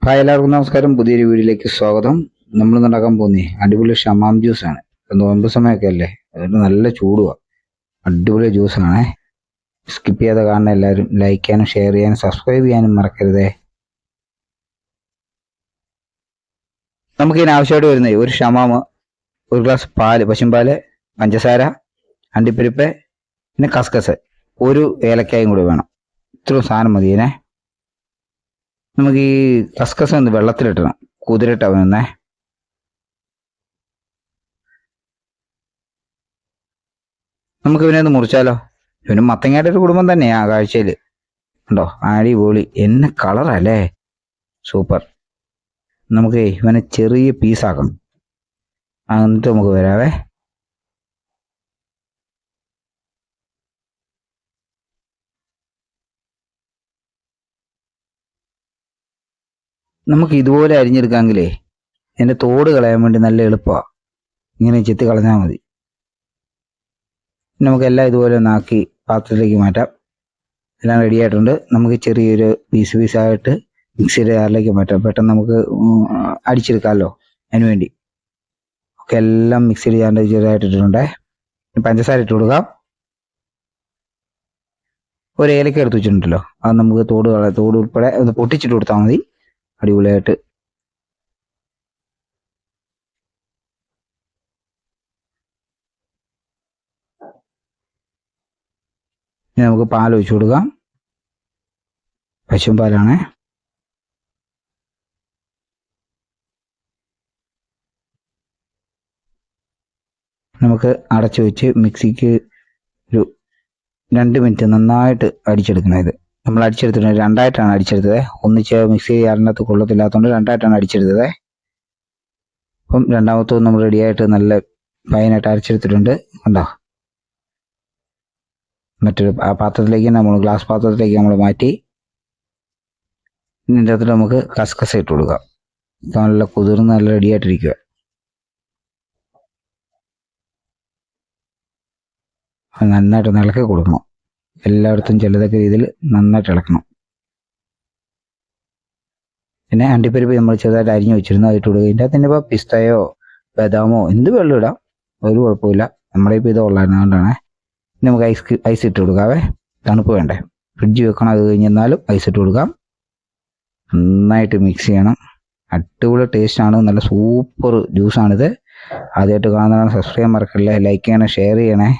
Hi, എല്ലാവർക്കും നമസ്കാരം. പുതിയൊരു വീഡിയോയിലേക്ക് സ്വാഗതം. നമ്മൾ നടക്കാൻ പോകുന്നേ അടിപൊളി ഷമാം ജ്യൂസാണ്. നോമ്പ് സമയമൊക്കെ അല്ലേ, അതുകൊണ്ട് നല്ല ചൂടുവാ. അടിപൊളി ജ്യൂസാണ്. സ്കിപ്പ് ചെയ്യാതെ കാണുന്ന എല്ലാവരും ലൈക്ക് ചെയ്യാനും ഷെയർ ചെയ്യാനും സബ്സ്ക്രൈബ് ചെയ്യാനും മറക്കരുതേ. നമുക്ക് ഇതിന് ആവശ്യമായിട്ട് വരുന്നത് ഒരു ഷമാമ്, ഒരു ഗ്ലാസ് പാല്, പശുമ്പാല്, പഞ്ചസാര, അണ്ടിപ്പരിപ്പ്, പിന്നെ കസ്കസ്, ഒരു ഏലക്കായും കൂടി വേണം. ഇത്രയും സാധനം മതി ഇതിനെ. നമുക്ക് ഈ കസ്കസ് ഒന്ന് വെള്ളത്തിലിട്ടണം, കുതിരട്ട വന്നേ. നമുക്ക് പിന്നെ ഒന്ന് മുറിച്ചാലോ. ഇവന് മത്തങ്ങയുടെ ഒരു കുടുംബം തന്നെയാ കാഴ്ചയിൽ. ഉണ്ടോ, അടിപൊളി. എന്നെ കളറല്ലേ, സൂപ്പർ. നമുക്ക് ഇവനെ ചെറിയ പീസാക്കണം, എന്നിട്ട് നമുക്ക് വരാവേ. നമുക്ക് ഇതുപോലെ അരിഞ്ഞെടുക്കാമെങ്കിലേ എൻ്റെ തോട് കളയാൻ വേണ്ടി നല്ല എളുപ്പമാണ്. ഇങ്ങനെ ചെത്തി കളഞ്ഞാൽ മതി. നമുക്കെല്ലാം ഇതുപോലെ ഒന്നാക്കി പാത്രത്തിലേക്ക് മാറ്റാം. എല്ലാം റെഡി ആയിട്ടുണ്ട്. നമുക്ക് ചെറിയൊരു പീസായിട്ട് മിക്സിയുടെ ജാറിലേക്ക് മാറ്റാം. പെട്ടെന്ന് നമുക്ക് അടിച്ചെടുക്കാമല്ലോ, അതിന് വേണ്ടി. ഒക്കെ എല്ലാം മിക്സിയുടെ ജാറിൻ്റെ ചെറുതായിട്ട് ഇട്ടിട്ടുണ്ടേ. പഞ്ചസാര ഇട്ട് കൊടുക്കാം. ഒരു ഏലക്ക എടുത്ത് വെച്ചിട്ടുണ്ടല്ലോ, അത് നമുക്ക് തോട് ഉൾപ്പെടെ ഒന്ന് പൊട്ടിച്ചിട്ട് കൊടുത്താൽ മതി. അടിപൊളിയായിട്ട്. ഇനി നമുക്ക് പാൽ ഒഴിച്ചു കൊടുക്കാം. പശുവും പാലാണ്. നമുക്ക് അടച്ചു വെച്ച് മിക്സിക്ക് ഒരു 2 മിനിറ്റ് നന്നായിട്ട് അടിച്ചെടുക്കണം. ഇത് നമ്മൾ അടിച്ചെടുത്തിട്ടുണ്ട്, രണ്ടായിട്ടാണ് അടിച്ചെടുത്തത്. ഒന്നിച്ച് മിക്സി ചെയ്യാറിനകത്ത് കൊള്ളത്തില്ലാത്തതുകൊണ്ട് രണ്ടായിട്ടാണ് അടിച്ചെടുത്തത്. അപ്പം രണ്ടാമത്തത് നമ്മൾ റെഡിയായിട്ട് നല്ല ഫൈനായിട്ട് അരച്ചെടുത്തിട്ടുണ്ട്. കണ്ടോ, മറ്റൊരു പാത്രത്തിലേക്ക് ഗ്ലാസ് പാത്രത്തിലേക്ക് നമ്മൾ മാറ്റി. ഇതിൻ്റെ അകത്ത് നമുക്ക് കസ്കസ ഇട്ട് കൊടുക്കാം. നല്ല കുതിർന്ന് നല്ല റെഡിയായിട്ടിരിക്കുക. നന്നായിട്ട് ഇളക്കി കൊടുക്കണം. എല്ലായിടത്തും ചെല്ലത്തക്ക രീതിയിൽ നന്നായിട്ട് ഇളക്കണം. പിന്നെ അണ്ടിപ്പരിപ്പ് നമ്മൾ ചെറുതായിട്ട് അരിഞ്ഞു വെച്ചിരുന്നു, അത് ഇട്ട് കൊടുക്കുക. ഇതിൻ്റെ അകത്ത് ഇപ്പോൾ പിസ്തയോ ബദാമോ എന്ത് വെള്ളം ഇടാം, ഒരു കുഴപ്പമില്ല. നമ്മുടെ ഇപ്പോൾ ഇത് ഉള്ളായിരുന്നു, അതുകൊണ്ടാണ്. നമുക്ക് ഐസ് ഇട്ട് കൊടുക്കാവേ. തണുപ്പ് വേണ്ടേ, ഫ്രിഡ്ജ് വെക്കണം. അത് കഴിഞ്ഞെന്നാലും ഐസ് ഇട്ട് കൊടുക്കാം. നന്നായിട്ട് മിക്സ് ചെയ്യണം. അടിപൊളി ടേസ്റ്റാണ്, നല്ല സൂപ്പർ ജ്യൂസാണിത്. ആദ്യമായിട്ട് കാണുന്നതാണ്, സബ്സ്ക്രൈബ് മറക്കല്ലേ, ലൈക്ക് ചെയ്യണേ, ഷെയർ ചെയ്യണേ.